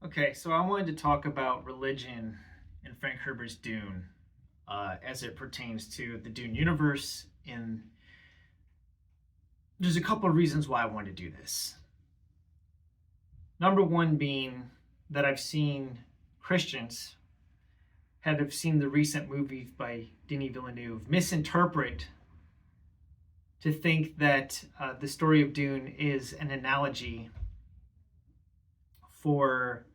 Okay, so I wanted to talk about religion in Frank Herbert's Dune as it pertains to the Dune universe. And there's a couple of reasons why I want to do this. Number one being that I've seen Christians have seen the recent movie by Denis Villeneuve misinterpret to think that the story of Dune is an analogy for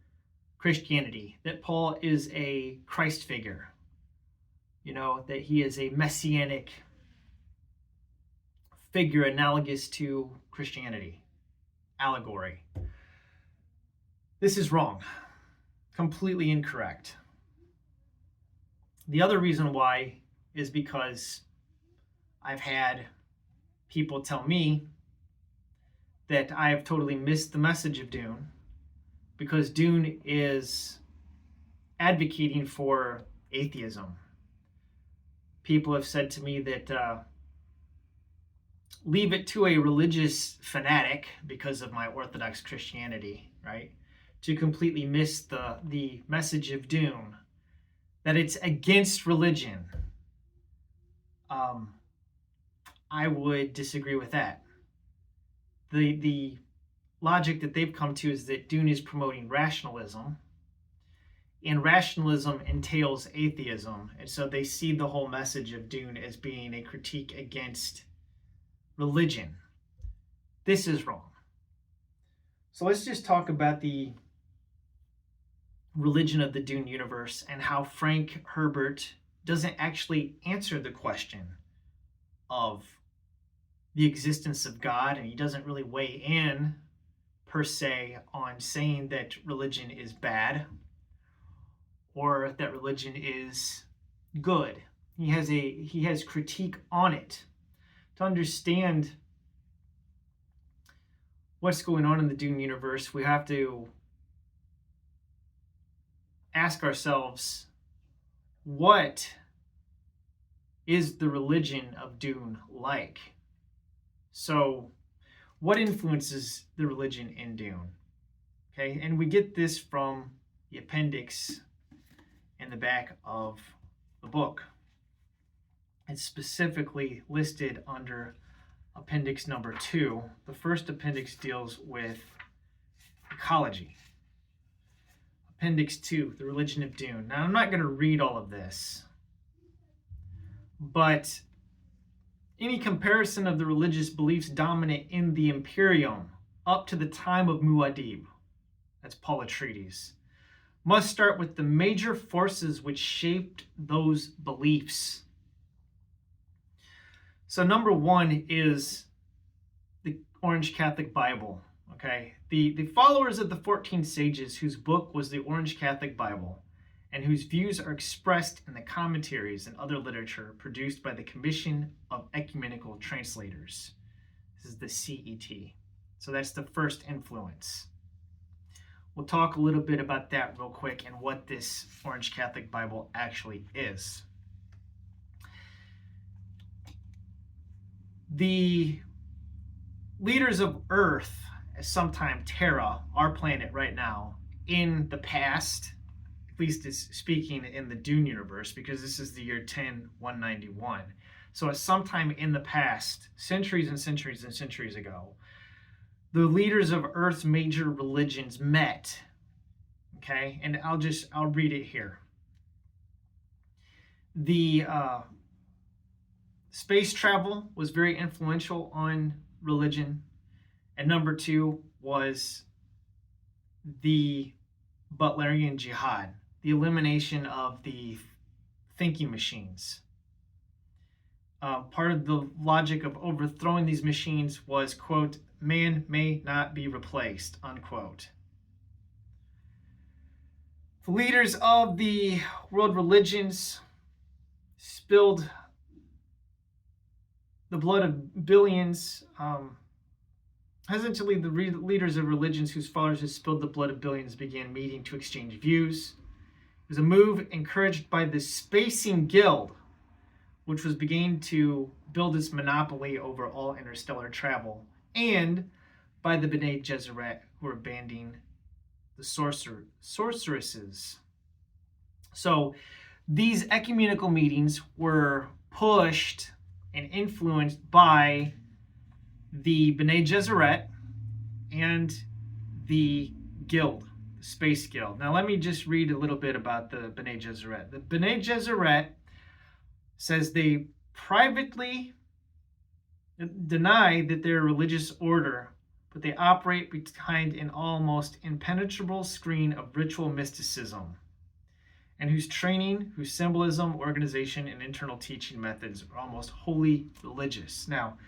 Christianity, that Paul is a Christ figure, that he is a messianic figure analogous to Christianity, allegory. This is wrong, completely incorrect. The other reason why is because I've had people tell me that I have totally missed the message of Dune, because Dune is advocating for atheism. People have said to me that leave it to a religious fanatic, because of my Orthodox Christianity, right, to completely miss the message of Dune, that it's against religion. I would disagree with that. The logic that they've come to is that Dune is promoting rationalism, and rationalism entails atheism, and so they see the whole message of Dune as being a critique against religion. This is wrong. So let's just talk about the religion of the Dune universe and how Frank Herbert doesn't actually answer the question of the existence of God, and he doesn't really weigh in per se on saying that religion is bad or that religion is good. He has critique on it. To understand what's going on in the Dune universe, we have to ask ourselves, what is the religion of Dune like? So, what influences the religion in Dune? Okay, and we get this from the appendix in the back of the book. It's specifically listed under appendix number 2. The first appendix deals with ecology. Appendix 2, the religion of Dune. Now, I'm not going to read all of this, but any comparison of the religious beliefs dominant in the Imperium up to the time of Muad'Dib, that's Paul Atreides, must start with the major forces which shaped those beliefs. So number one is the Orange Catholic Bible. Okay, the followers of the 14 sages, whose book was the Orange Catholic Bible, and whose views are expressed in the commentaries and other literature produced by the Commission of Ecumenical Translators. This is the CET. So that's the first influence. We'll talk a little bit about that real quick and what this Orange Catholic Bible actually is. The leaders of Earth, sometime Terra, our planet right now, in the past, at least is speaking in the Dune universe, because this is the year 10191. So at some time in the past, centuries and centuries and centuries ago, the leaders of Earth's major religions met. Okay, and I'll read it here. The space travel was very influential on religion. And number 2 was the Butlerian Jihad, the elimination of the thinking machines. Part of the logic of overthrowing these machines was, quote, man may not be replaced, unquote. The leaders of the world religions spilled the blood of billions. Hesitantly, the leaders of religions whose followers had spilled the blood of billions began meeting to exchange views. It was a move encouraged by the Spacing Guild, which was beginning to build its monopoly over all interstellar travel, and by the Bene Gesserit, who were banding the sorceresses. So these ecumenical meetings were pushed and influenced by the Bene Gesserit and the Guild, the Space Guild. Now let me just read a little bit about the Bene Gesserit. The Bene Gesserit says they privately deny that they're a religious order, but they operate behind an almost impenetrable screen of ritual mysticism, and whose training, whose symbolism, organization, and internal teaching methods are almost wholly religious. Now,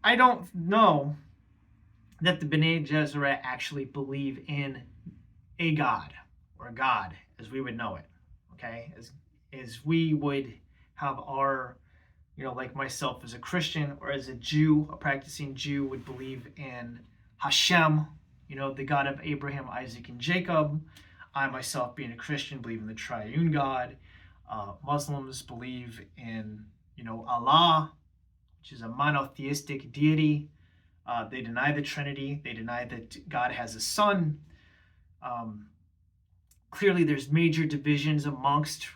I don't know that the Bene Gesserit actually believe in a God, or a God as we would know it, okay? As we would have our, like myself as a Christian or as a Jew, a practicing Jew would believe in Hashem, the God of Abraham, Isaac, and Jacob. I myself, being a Christian, believe in the triune God. Muslims believe in, Allah, which is a monotheistic deity. They deny the Trinity. They deny that God has a son. Clearly, there's major divisions amongst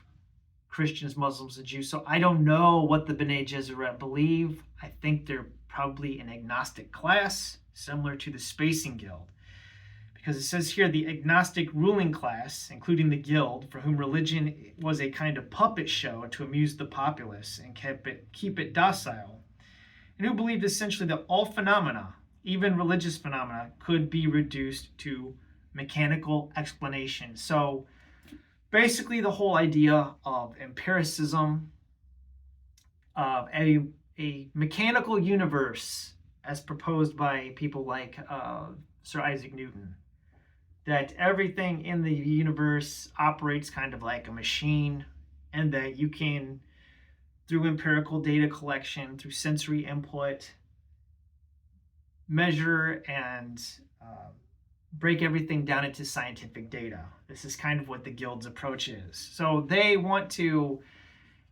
Christians, Muslims, and Jews. So I don't know what the Bene Gesserit believe. I think they're probably an agnostic class, similar to the Spacing Guild. Because it says here, the agnostic ruling class, including the Guild, for whom religion was a kind of puppet show to amuse the populace and keep it docile, and who believed essentially that all phenomena, even religious phenomena, could be reduced to mechanical explanation. So basically the whole idea of empiricism, of a mechanical universe as proposed by people like Sir Isaac Newton, that everything in the universe operates kind of like a machine, and that you can, through empirical data collection, through sensory input, measure and break everything down into scientific data. This is kind of what the Guild's approach is. So they want to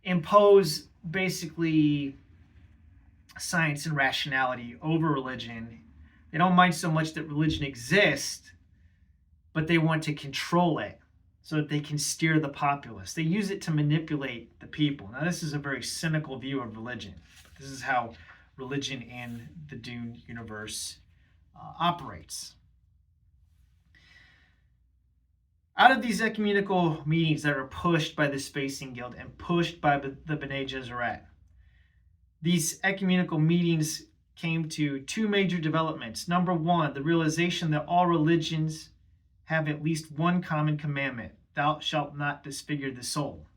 impose basically science and rationality over religion. They don't mind so much that religion exists, but they want to control it so that they can steer the populace. They use it to manipulate the people. Now, this is a very cynical view of religion. This is how religion in the Dune universe operates. Out of these ecumenical meetings that are pushed by the Spacing Guild and pushed by the Bene Gesserit, these ecumenical meetings came to two major developments. Number one, the realization that all religions have at least one common commandment: thou shalt not disfigure the soul.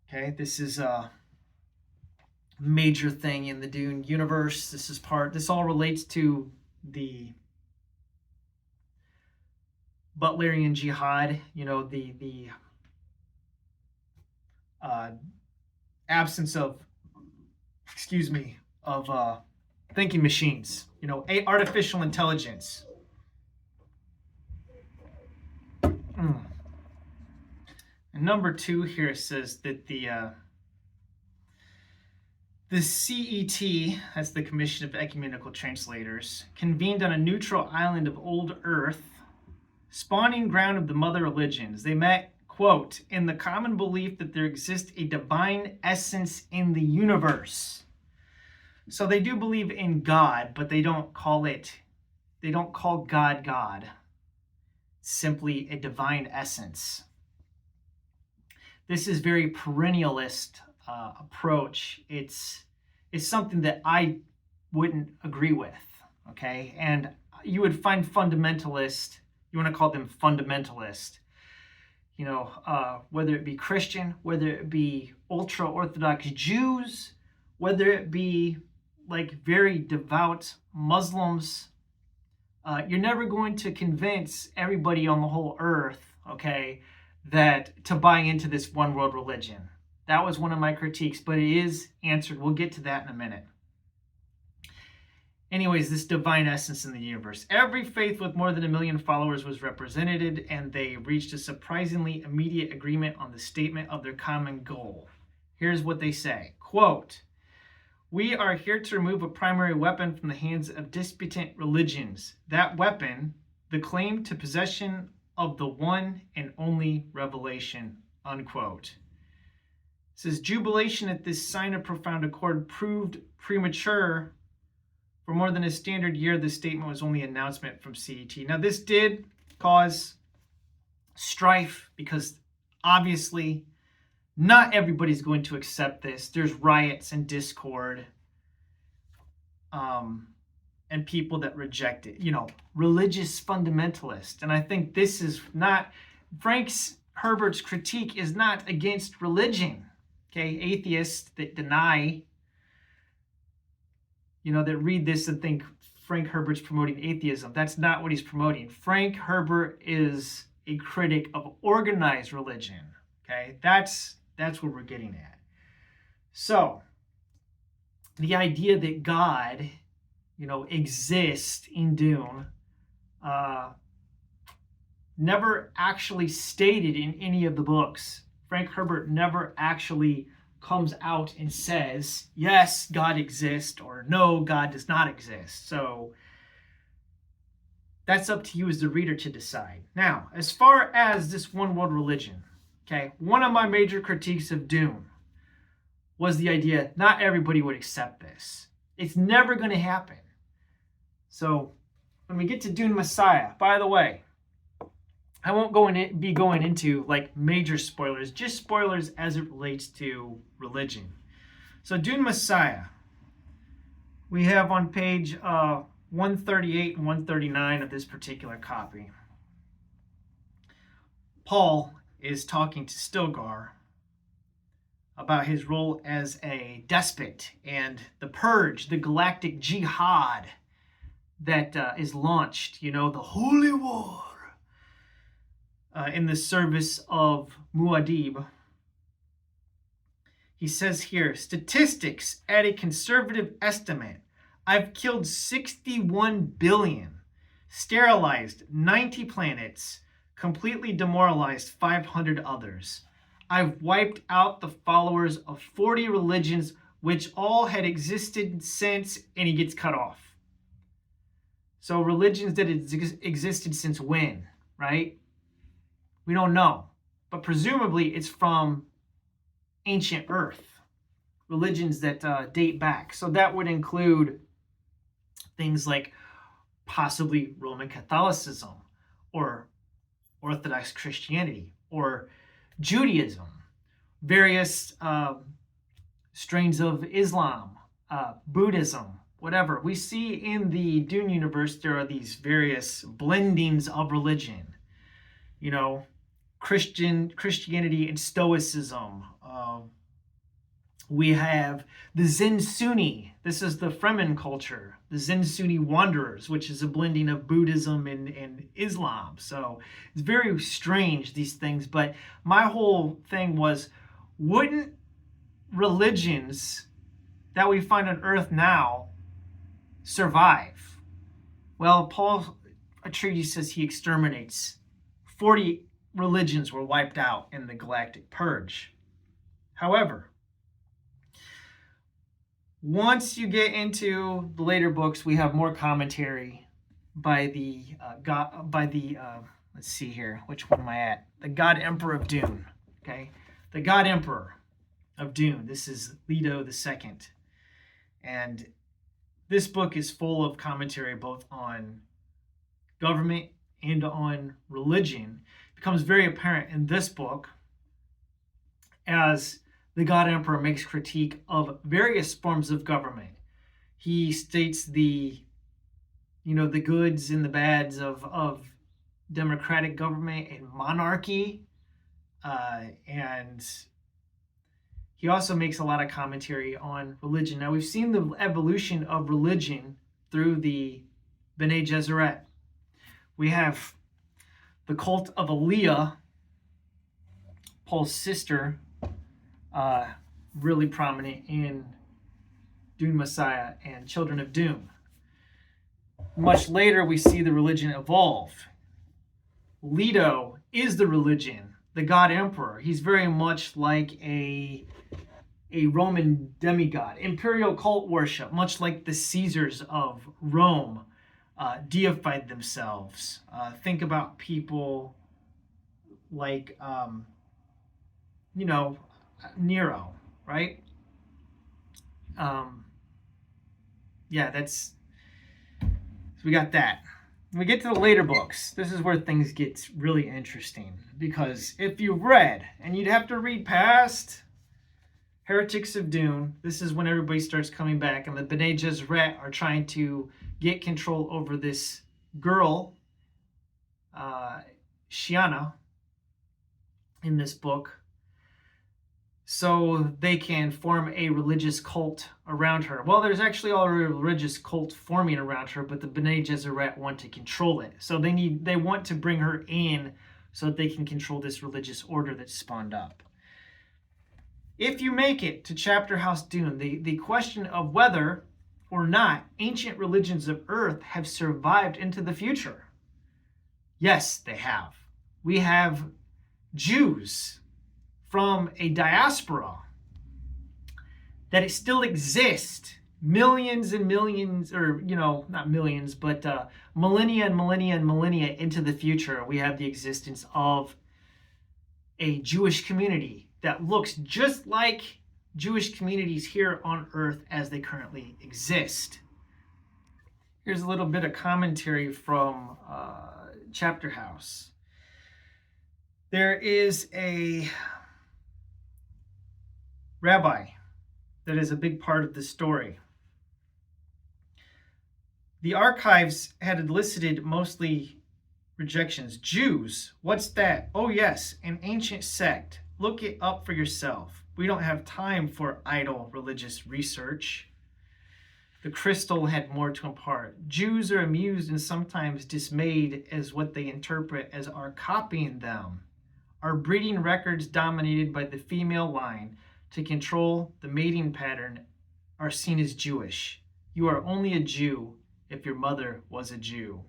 Okay, this is a major thing in the Dune universe. This all relates to the Butlerian jihad, the absence of thinking machines, artificial intelligence. And number two here says that the CET, that's the Commission of Ecumenical Translators, convened on a neutral island of old Earth, spawning ground of the mother religions. They met, quote, in the common belief that there exists a divine essence in the universe. So they do believe in God, but they don't call God God. Simply a divine essence. This is very perennialist approach. It's something that I wouldn't agree with, okay? And you would find fundamentalist, you want to call them fundamentalist, whether it be Christian, whether it be ultra-Orthodox Jews, whether it be like very devout Muslims. You're never going to convince everybody on the whole earth, okay, that to buy into this one world religion. That was one of my critiques, but it is answered. We'll get to that in a minute. Anyways, this divine essence in the universe. Every faith with more than 1 million followers was represented, and they reached a surprisingly immediate agreement on the statement of their common goal. Here's what they say, quote, "We are here to remove a primary weapon from the hands of disputant religions. That weapon the claim to possession of the one and only revelation, unquote. It says, jubilation at this sign of profound accord proved premature. For more than a standard year, the statement was only an announcement from CET. Now, this did cause strife because obviously not everybody's going to accept this. There's riots and discord and people that reject it, religious fundamentalists. And I think this is not, Herbert's critique is not against religion. Okay, atheists that deny, that read this and think Frank Herbert's promoting atheism. That's not what he's promoting. Frank Herbert is a critic of organized religion. Okay, that's what we're getting at. So, the idea that God, exists in Dune, never actually stated in any of the books. Frank Herbert never actually comes out and says, yes, God exists, or no, God does not exist. So that's up to you as the reader to decide. Now, as far as this one world religion, okay, one of my major critiques of Dune was the idea not everybody would accept this. It's never going to happen. So when we get to Dune Messiah, by the way, I won't be going into like major spoilers, just spoilers as it relates to religion. So Dune Messiah, we have on page 138 and 139 of this particular copy. Paul is talking to Stilgar about his role as a despot and the purge, the galactic jihad that is launched, the holy war in the service of Muad'Dib. He says here, statistics at a conservative estimate, I've killed 61 billion, sterilized 90 planets, completely demoralized 500 others. I've wiped out the followers of 40 religions, which all had existed since, and he gets cut off. So religions that existed since when, right? We don't know. But presumably it's from ancient Earth, religions that date back. So that would include things like possibly Roman Catholicism or Orthodox Christianity or Judaism, various strains of Islam, Buddhism, whatever. We see in the Dune universe, there are these various blendings of religion. Christianity and Stoicism. We have the Zen Sunni. This is the Fremen culture. The Zen Sunni wanderers, which is a blending of Buddhism and Islam. So it's very strange, these things. But my whole thing was, wouldn't religions that we find on Earth now survive? Well, Paul Atreides says he exterminates. 40 religions were wiped out in the Galactic Purge. However, once you get into the later books, we have more commentary by the let's see here, which one am I at? The God Emperor of Dune. Okay, the God Emperor of Dune. This is Leto II, and this book is full of commentary both on government and on religion. It becomes very apparent in this book as the God Emperor makes critique of various forms of government. He states the goods and the bads of democratic government and monarchy, and he also makes a lot of commentary on religion. Now, we've seen the evolution of religion through the Bene Gesserit. We have the cult of Aaliyah, Paul's sister, really prominent in Dune Messiah and Children of Dune. Much later, we see the religion evolve. Leto is the religion, the God Emperor. He's very much like a Roman demigod. Imperial cult worship, much like the Caesars of Rome. deified themselves. Think about people like, Nero, right? Yeah, so we got that. When we get to the later books, this is where things get really interesting, because if you've read, and you'd have to read past Heretics of Dune, this is when everybody starts coming back, and the Bene Gesserit are trying to get control over this girl, Shiana, in this book, so they can form a religious cult around her. Well, there's actually already a religious cult forming around her, but the Bene Gesserit want to control it. So they want to bring her in so that they can control this religious order that's spawned up. If you make it to Chapterhouse Dune, the question of whether or not ancient religions of Earth have survived into the future. Yes, they have. We have Jews from a diaspora that still exist millions and millions, or not millions, but millennia and millennia and millennia into the future. We have the existence of a Jewish community that looks just like Jewish communities here on Earth as they currently exist. Here's a little bit of commentary from Chapterhouse. There is a rabbi that is a big part of the story. The archives had elicited mostly rejections. Jews, what's that? Oh yes, an ancient sect. Look it up for yourself. We don't have time for idle religious research. The crystal had more to impart. Jews are amused and sometimes dismayed as what they interpret as our copying them. Our breeding records dominated by the female line to control the mating pattern are seen as Jewish. You are only a Jew if your mother was a Jew.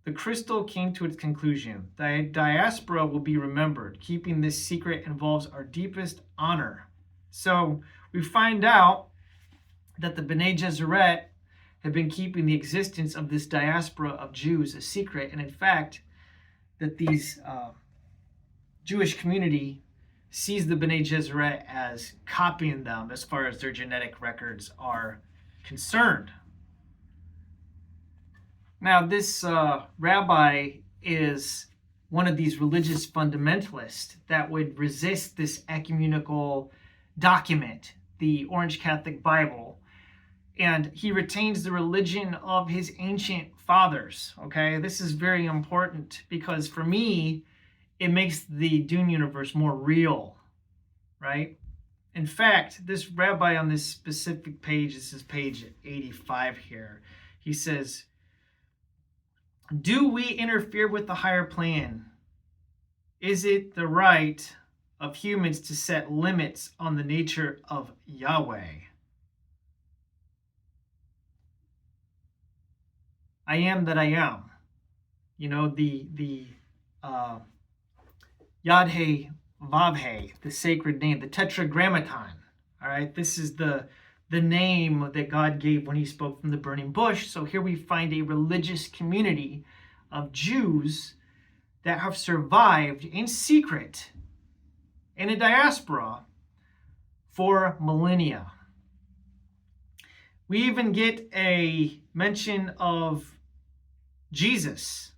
The crystal came to its conclusion. The diaspora will be remembered. Keeping this secret involves our deepest honor. So we find out that the Bene Gesserit have been keeping the existence of this diaspora of Jews a secret, and in fact, that these Jewish community sees the Bene Gesserit as copying them as far as their genetic records are concerned. Now, this rabbi is one of these religious fundamentalists that would resist this ecumenical document, the Orange Catholic Bible, and he retains the religion of his ancient fathers. Okay, this is very important because for me, it makes the Dune universe more real, right? In fact, this rabbi on this specific page, this is page 85 here, he says, do we interfere with the higher plan? Is it the right of humans to set limits on the nature of Yahweh? I am that I am. The Yad-He Vav-He, the sacred name, the Tetragrammaton. All right, this is the name that God gave when he spoke from the burning bush. So here we find a religious community of Jews that have survived in secret in a diaspora for millennia. We even get a mention of Jesus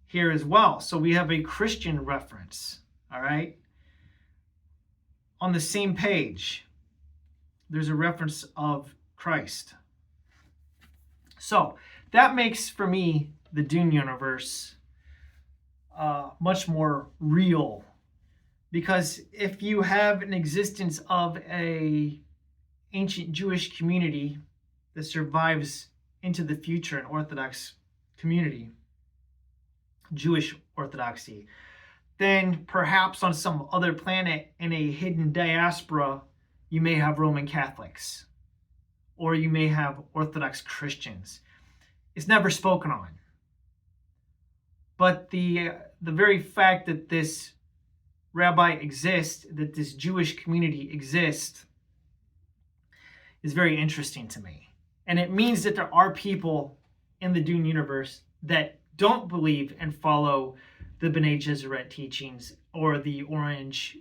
here as well. So we have a Christian reference, all right? On the same page, there's a reference of Christ. So that makes, for me, the Dune universe much more real. Because if you have an existence of a ancient Jewish community that survives into the future, an Orthodox community, Jewish Orthodoxy, then perhaps on some other planet in a hidden diaspora, you may have Roman Catholics, or you may have Orthodox Christians. It's never spoken on. But the very fact that this rabbi exists, that this Jewish community exists, is very interesting to me. And it means that there are people in the Dune universe that don't believe and follow the B'nai Gesserit teachings or the Orange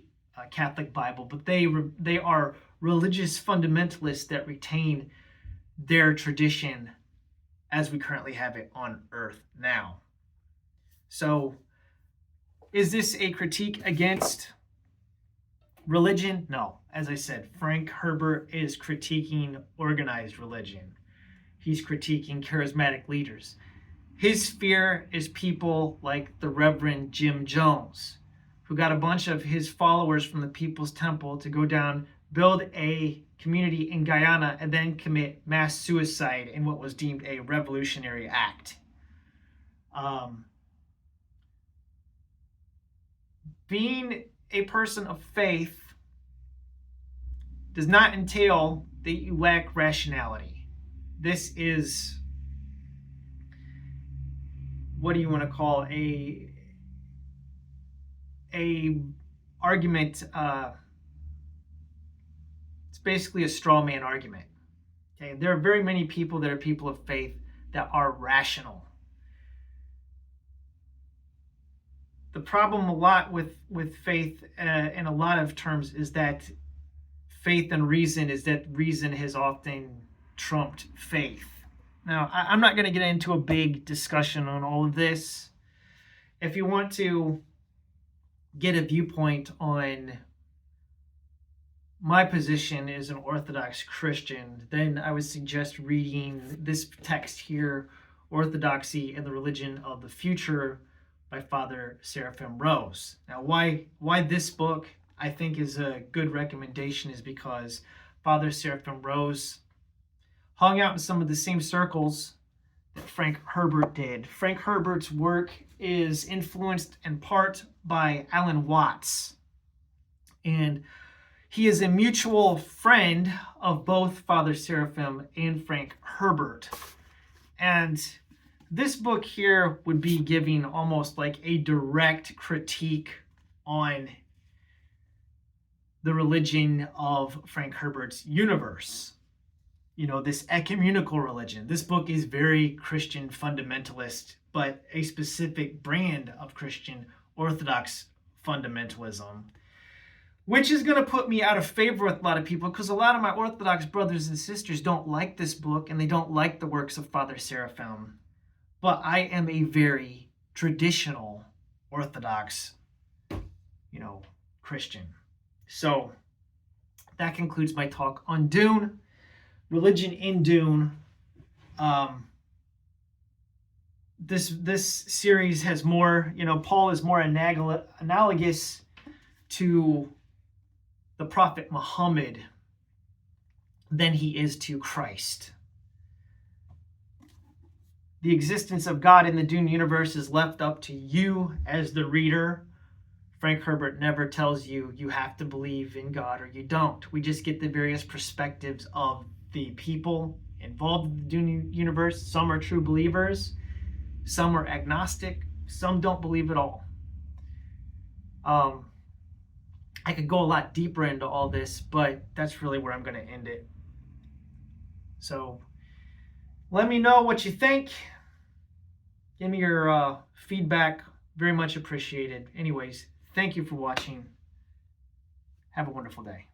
Catholic Bible, but they are religious fundamentalists that retain their tradition as we currently have it on Earth now. So, is this a critique against religion? No. As I said, Frank Herbert is critiquing organized religion. He's critiquing charismatic leaders. His fear is people like the Reverend Jim Jones, who got a bunch of his followers from the People's Temple to go down, build a community in Guyana, and then commit mass suicide in what was deemed a revolutionary act. Being a person of faith does not entail that you lack rationality. This is, what do you want to call a argument? It's basically a straw man argument. Okay, there are very many people that are people of faith that are rational. The problem a lot with faith in a lot of terms is that faith and reason is that reason has often trumped faith. Now, I'm not going to get into a big discussion on all of this. If you want to get a viewpoint on my position as an Orthodox Christian, then I would suggest reading this text here, Orthodoxy and the Religion of the Future by Father Seraphim Rose. Now, why this book I think is a good recommendation is because Father Seraphim Rose hung out in some of the same circles that Frank Herbert did. Frank Herbert's work is influenced in part by Alan Watts, and he is a mutual friend of both Father Seraphim and Frank Herbert. And this book here would be giving almost like a direct critique on the religion of Frank Herbert's universe. You know, this ecumenical religion. This book is very Christian fundamentalist, but a specific brand of Christian Orthodox fundamentalism, which is going to put me out of favor with a lot of people because a lot of my Orthodox brothers and sisters don't like this book and they don't like the works of Father Seraphim. But I am a very traditional Orthodox, Christian. So that concludes my talk on Dune, religion in Dune. This series has more, Paul is more analogous to the Prophet Muhammad than he is to Christ. The existence of God in the Dune universe is left up to you as the reader. Frank Herbert never tells you you have to believe in God or you don't. We just get the various perspectives of the people involved in the Dune universe. Some are true believers, some are agnostic, some don't believe at all. I could go a lot deeper into all this, but that's really where I'm going to end it. So let me know what you think. Give me your feedback. Very much appreciated. Anyways, thank you for watching. Have a wonderful day.